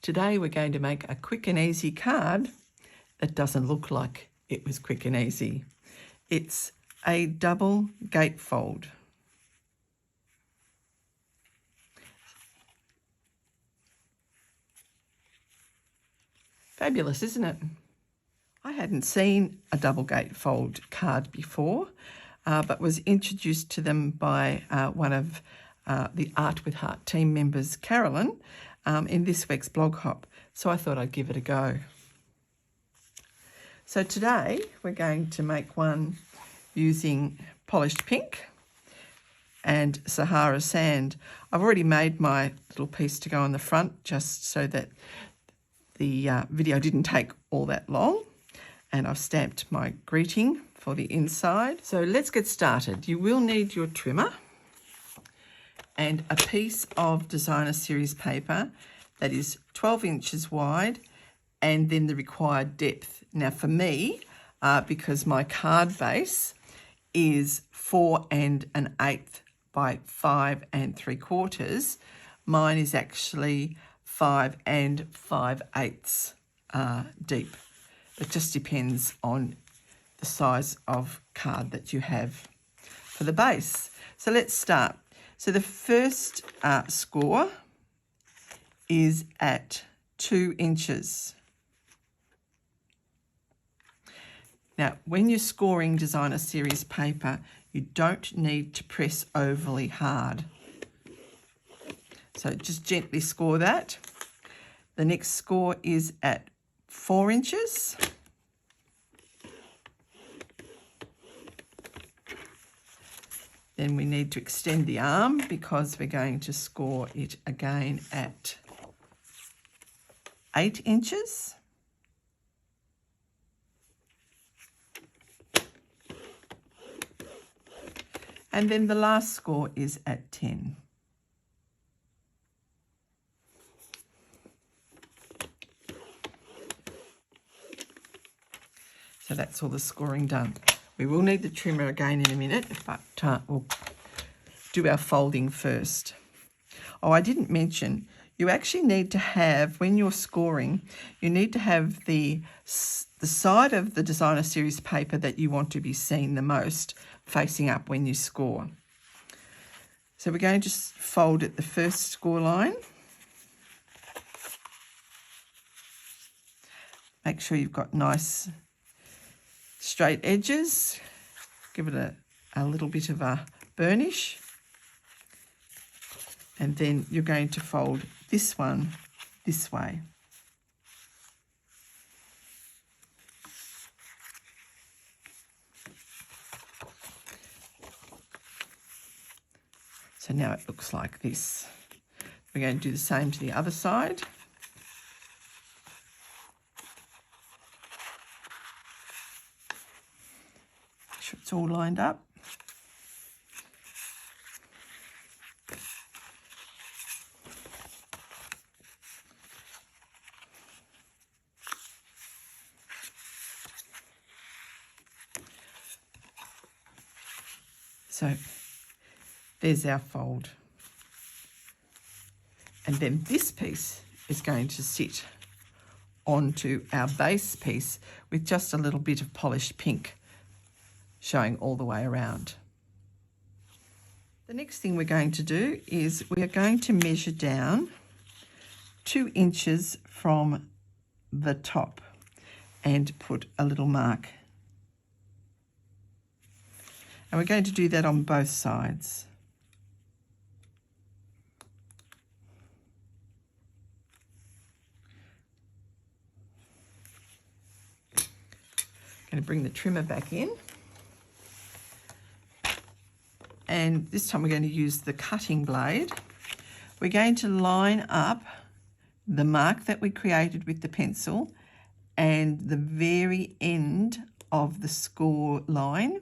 Today we're going to make a quick and easy card that doesn't look like it was quick and easy. It's a double gatefold. Fabulous, isn't it? I hadn't seen a double gatefold card before, but was introduced to them by one of the Art with Heart team members, Carolyn, in this week's blog hop. So I thought I'd give it a go. So today we're going to make one using polished pink and Sahara sand. I've already made my little piece to go on the front just so that the video didn't take all that long, and I've stamped my greeting for the inside. So let's get started. You will need your trimmer and a piece of designer series paper that is 12 inches wide and then the required depth. Now for me, because my card base is 4 1/8 by 5 3/4, mine is actually 5 5/8 deep. It just depends on the size of card that you have for the base. So let's start. So the first score is at 2 inches. Now, when you're scoring designer series paper, you don't need to press overly hard. So just gently score that. The next score is at 4 inches. Then we need to extend the arm because we're going to score it again at 8 inches. And then the last score is at 10. So that's all the scoring done. We will need the trimmer again in a minute, but we'll do our folding first. Oh, I didn't mention, you actually need to have, when you're scoring, you need to have the side of the designer series paper that you want to be seen the most facing up when you score. So we're going to just fold at the first score line. Make sure you've got nice straight edges. Give it a little bit of a burnish. And then you're going to fold this one this way. So now it looks like this. We're going to do the same to the other side. Make sure it's all lined up. So there's our fold. And then this piece is going to sit onto our base piece with just a little bit of polished pink showing all the way around. The next thing we're going to do is we are going to measure down 2 inches from the top and put a little mark. And we're going to do that on both sides. Going to bring the trimmer back in. And this time we're going to use the cutting blade. We're going to line up the mark that we created with the pencil and the very end of the score line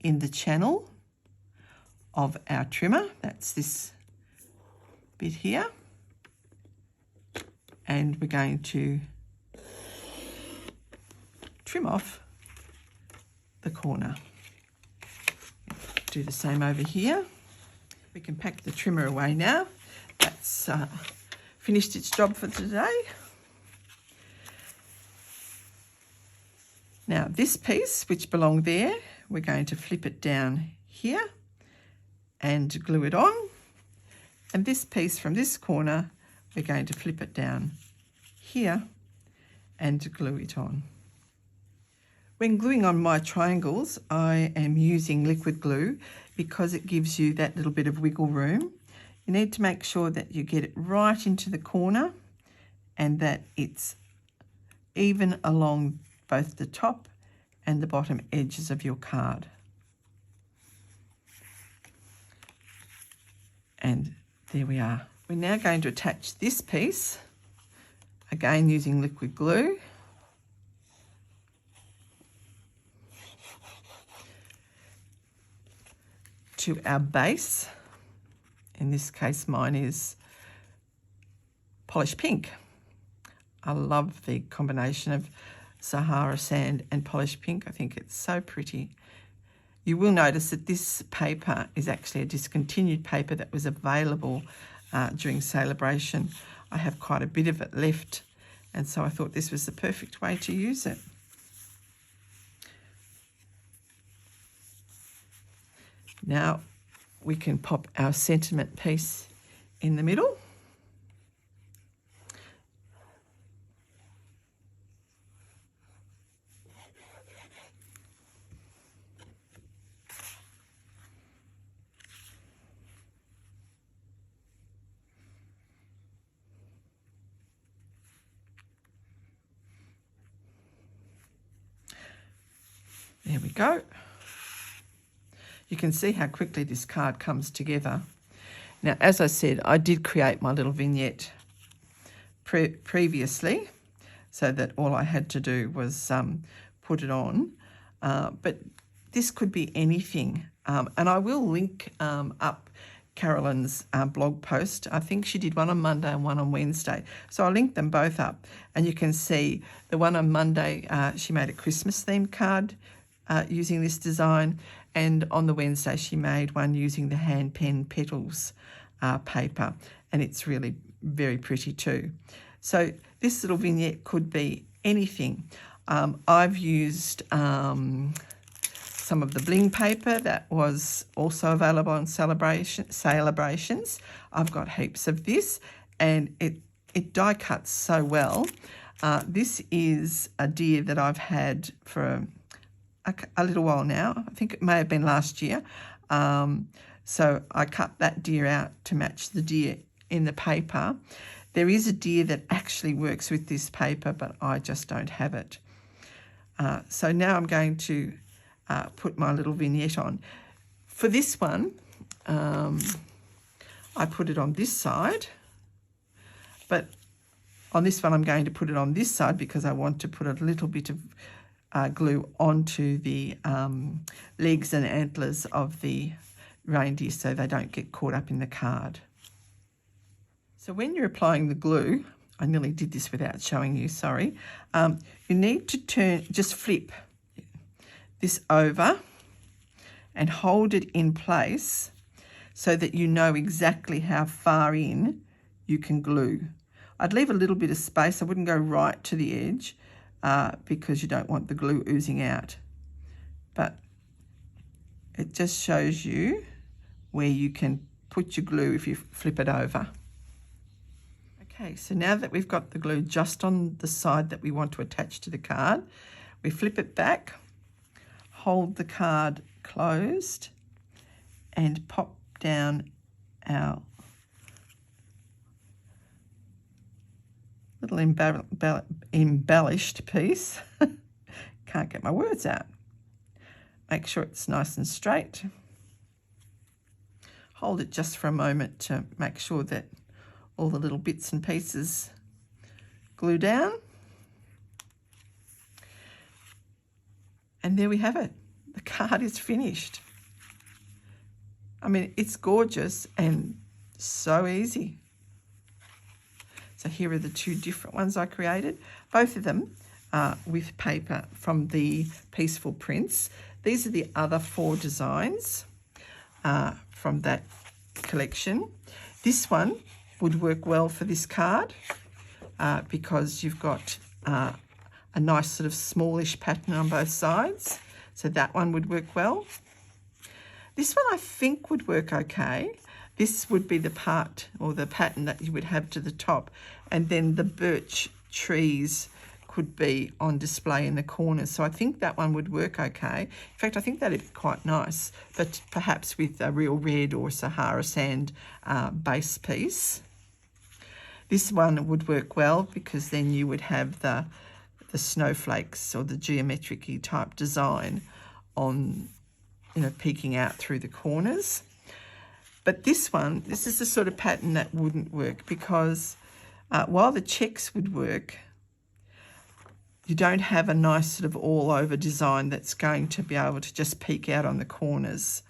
in the channel of our trimmer. That's this bit here. And we're going to trim off the corner. Do the same over here. We can pack the trimmer away now. That's finished its job for today. Now this piece, which belonged there, we're going to flip it down here and glue it on. And this piece from this corner, we're going to flip it down here and glue it on. When gluing on my triangles, I am using liquid glue because it gives you that little bit of wiggle room. You need to make sure that you get it right into the corner and that it's even along both the top and the bottom edges of your card. And there we are. We're now going to attach this piece, again using liquid glue. To our base. In this case, mine is polished pink. I love the combination of Sahara sand and polished pink. I think it's so pretty. You will notice that this paper is actually a discontinued paper that was available during Celebration. I have quite a bit of it left, and so I thought this was the perfect way to use it. Now we can pop our sentiment piece in the middle. There we go. You can see how quickly this card comes together. Now, as I said, I did create my little vignette previously, so that all I had to do was put it on. But this could be anything. And I will link up Carolyn's blog post. I think she did one on Monday and one on Wednesday. So I'll link them both up. And you can see the one on Monday, she made a Christmas-themed card using this design. And on the Wednesday, she made one using the hand pen petals paper. And it's really very pretty too. So this little vignette could be anything. I've used some of the bling paper that was also available on Celebrations. I've got heaps of this, and it die cuts so well. This is a deer that I've had for a little while now. I think it may have been last year. So I cut that deer out to match the deer in the paper. There is a deer that actually works with this paper, but I just don't have it. So now I'm going to put my little vignette on. For this one, I put it on this side, but on this one I'm going to put it on this side because I want to put a little bit of glue onto the legs and antlers of the reindeer so they don't get caught up in the card. So when you're applying the glue, I nearly did this without showing you, sorry. You need to just flip this over and hold it in place so that you know exactly how far in you can glue. I'd leave a little bit of space. I wouldn't go right to the edge because you don't want the glue oozing out. But it just shows you where you can put your glue if you flip it over. Okay, so now that we've got the glue just on the side that we want to attach to the card, we flip it back, hold the card closed, and pop down our little embellished piece. Can't get my words out. Make sure it's nice and straight. Hold it just for a moment to make sure that all the little bits and pieces glue down. And there we have it. The card is finished. I mean, it's gorgeous and so easy. So here are the two different ones I created. Both of them with paper from the Peaceful Prints. These are the other 4 designs from that collection. This one would work well for this card because you've got a nice sort of smallish pattern on both sides. So that one would work well. This one I think would work okay. This would be the part or the pattern that you would have to the top, and then the birch trees could be on display in the corners. So I think that one would work okay. In fact, I think that'd be quite nice, but perhaps with a real red or Sahara sand base piece. This one would work well because then you would have the snowflakes or the geometric-y type design on, peeking out through the corners. But this is the sort of pattern that wouldn't work because while the checks would work, you don't have a nice sort of all-over design that's going to be able to just peek out on the corners.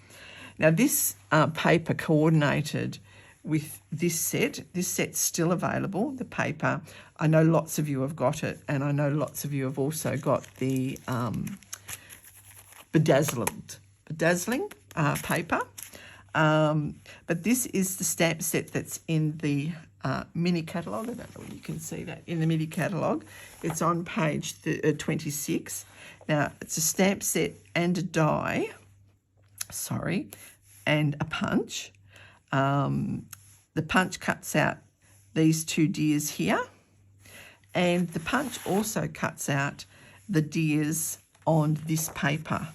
Now, this paper coordinated with this set. This set's still available, the paper. I know lots of you have got it, and I know lots of you have also got the bedazzling paper. But this is the stamp set that's in the mini catalogue. I don't know if you can see that in the mini catalogue. It's on page 26. Now, it's a stamp set and a die, and a punch. The punch cuts out these two deers here, and the punch also cuts out the deers on this paper.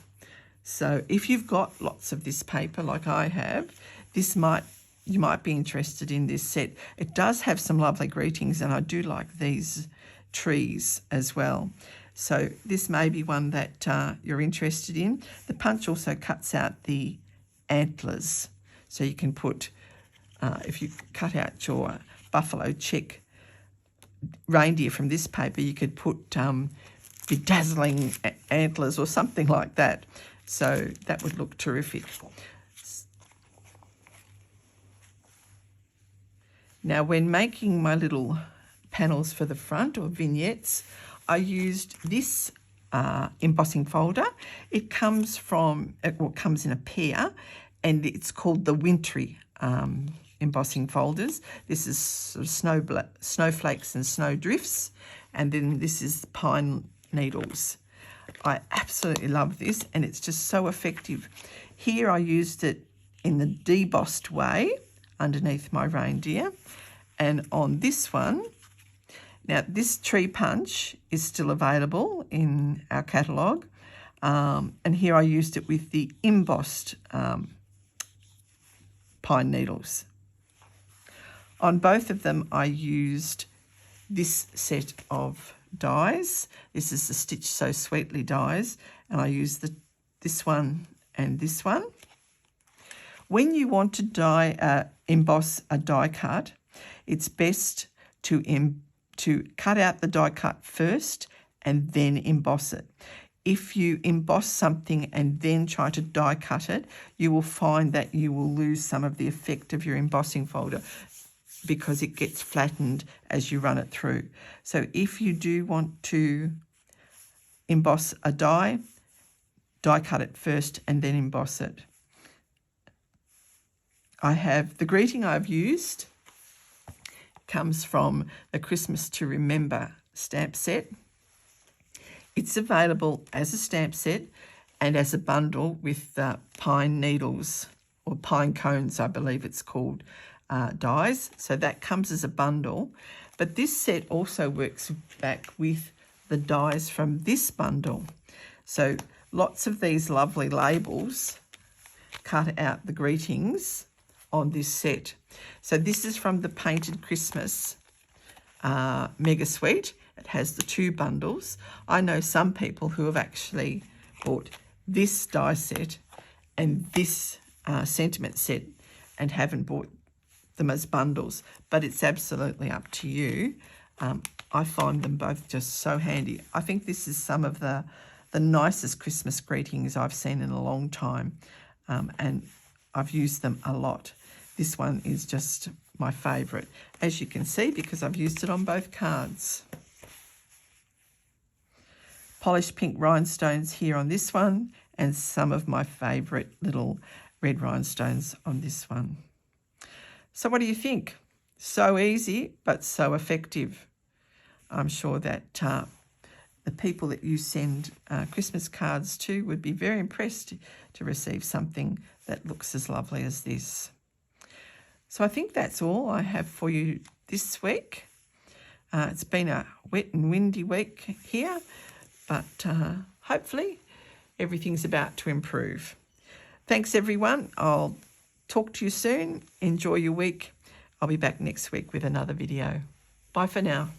So if you've got lots of this paper like I have, you might be interested in this set. It does have some lovely greetings, and I do like these trees as well. So this may be one that you're interested in. The punch also cuts out the antlers. So you can put, if you cut out your buffalo check reindeer from this paper, you could put bedazzling antlers or something like that. So that would look terrific. Now, when making my little panels for the front or vignettes, I used this embossing folder. It comes in a pair, and it's called the wintry embossing folders. This is sort of snowflakes and snow drifts, and then this is pine needles. I absolutely love this, and it's just so effective. Here I used it in the debossed way underneath my reindeer, and on this one, now this tree punch is still available in our catalogue, and here I used it with the embossed pine needles. On both of them I used this set of dies. This is the Stitch So Sweetly dies, and I use this one and this one. When you want to emboss a die cut, it's best to cut out the die cut first and then emboss it. If you emboss something and then try to die cut it, you will find that you will lose some of the effect of your embossing folder because it gets flattened as you run it through. So if you do want to emboss a die cut it first and then emboss it. I have the greeting I've used comes from the Christmas to Remember stamp set. It's available as a stamp set and as a bundle with pine needles or pine cones, I believe it's called, dies. So that comes as a bundle. But this set also works back with the dies from this bundle. So lots of these lovely labels cut out the greetings on this set. So this is from the Painted Christmas Mega Suite. It has the two bundles. I know some people who have actually bought this die set and this sentiment set and haven't bought them as bundles, but it's absolutely up to you. I find them both just so handy. I think this is some of the nicest Christmas greetings I've seen in a long time, and I've used them a lot. This one is just my favourite, as you can see, because I've used it on both cards. Polished pink rhinestones here on this one, and some of my favourite little red rhinestones on this one. So what do you think? So easy, but so effective. I'm sure that the people that you send Christmas cards to would be very impressed to receive something that looks as lovely as this. So I think that's all I have for you this week. It's been a wet and windy week here, but hopefully everything's about to improve. Thanks, everyone. I'll talk to you soon. Enjoy your week. I'll be back next week with another video. Bye for now.